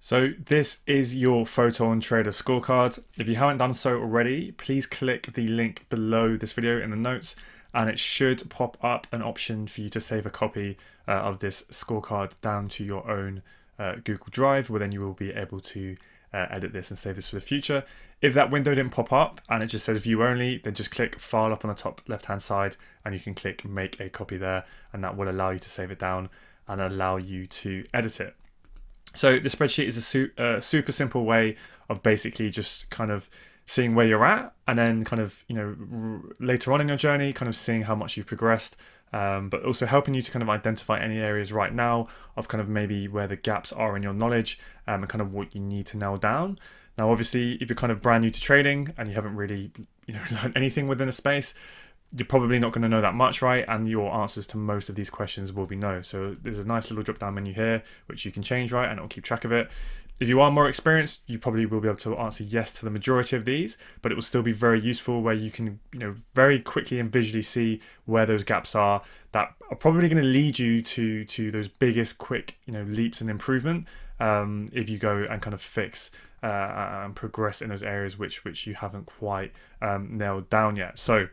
So this is your Photon Trader scorecard. If you haven't done so already, please click the link below this video in the notes, and it should pop up an option for you to save a copy of this scorecard down to your own Google Drive, where then you will be able to edit this and save this for the future. If that window didn't pop up and it just says view only, then just click file up on the top left hand side and you can click make a copy there, and that will allow you to save it down and allow you to edit it. So the spreadsheet is a super simple way of basically just kind of seeing where you're at, and then kind of, later on in your journey, kind of seeing how much you've progressed, but also helping you to kind of identify any areas right now of kind of maybe where the gaps are in your knowledge, and kind of what you need to nail down. Now, obviously, if you're kind of brand new to trading and you haven't really, learned anything within a space, you're probably not going to know that much, right? And your answers to most of these questions will be no. So there's a nice little drop down menu here, which you can change, right? And it'll keep track of it. If you are more experienced, you probably will be able to answer yes to the majority of these, but it will still be very useful where you can, very quickly and visually see where those gaps are that are probably going to lead you to those biggest quick, leaps in improvement. If you go and kind of fix and progress in those areas which you haven't quite nailed down yet. So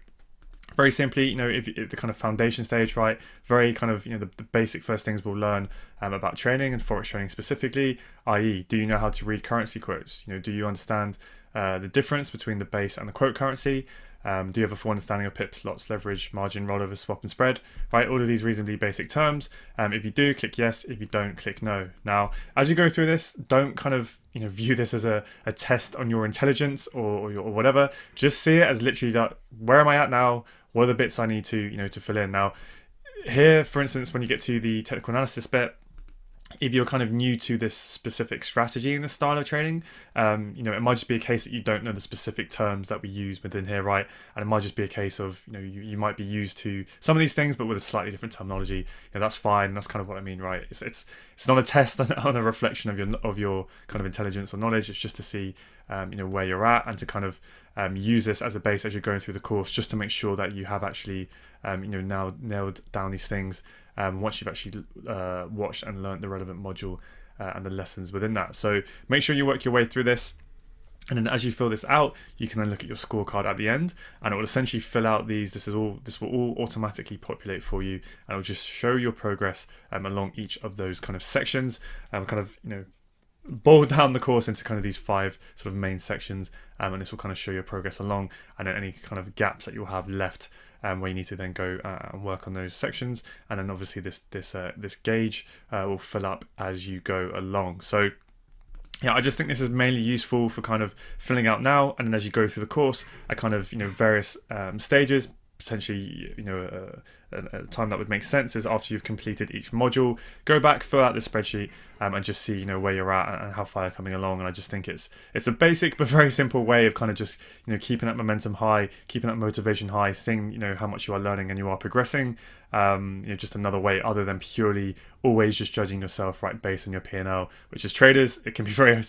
very simply, if the kind of foundation stage, right? Very kind of, the basic first things we'll learn about trading and forex trading specifically, i.e., do you know how to read currency quotes? Do you understand the difference between the base and the quote currency? Do you have a full understanding of pips, lots, leverage, margin, rollover, swap, and spread? Right, all of these reasonably basic terms. If you do, click yes. If you don't, click no. Now, as you go through this, don't kind of view this as a test on your intelligence or whatever. Just see it as literally that, where am I at now? What are the bits I need to to fill in? Now, here, for instance, when you get to the technical analysis bit, if you're kind of new to this specific strategy in this style of trading, it might just be a case that you don't know the specific terms that we use within here, right? And it might just be a case of, you might be used to some of these things, but with a slightly different terminology. That's fine. That's kind of what I mean, right? It's not a test on a reflection of your kind of intelligence or knowledge. It's just to see, where you're at, and to kind of use this as a base as you're going through the course, just to make sure that you have actually, now nailed down these things. Once you've actually watched and learnt the relevant module and the lessons within that. So make sure you work your way through this, and then as you fill this out, you can then look at your scorecard at the end, and it will essentially fill out these. This will all automatically populate for you, and it will just show your progress along each of those kind of sections, kind of boil down the course into kind of these 5 sort of main sections, and this will kind of show your progress along, and then any kind of gaps that you'll have left, where you need to then go and work on those sections. And then obviously this gauge will fill up as you go along. So yeah, I just think this is mainly useful for kind of filling out now, and then as you go through the course at kind of various stages. Potentially, a time that would make sense is after you've completed each module, go back, fill out the spreadsheet, and just see where you're at and how far you're coming along. And I just think it's a basic but very simple way of kind of just keeping that momentum high, keeping that motivation high, seeing how much you are learning and you are progressing. Just another way other than purely always just judging yourself right based on your P&L, which as traders it can be very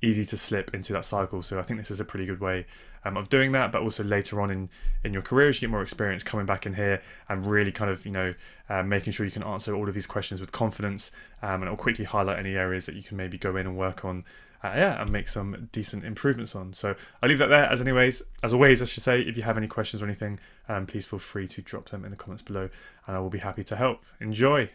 easy to slip into that cycle. So I think this is a pretty good way of doing that, but also later on in your career, as you get more experience, coming back in here and really kind of making sure you can answer all of these questions with confidence, and it'll quickly highlight any areas that you can maybe go in and work on, and make some decent improvements on. So I'll leave that there. As always, I should say, if you have any questions or anything, please feel free to drop them in the comments below, and I will be happy to help. Enjoy.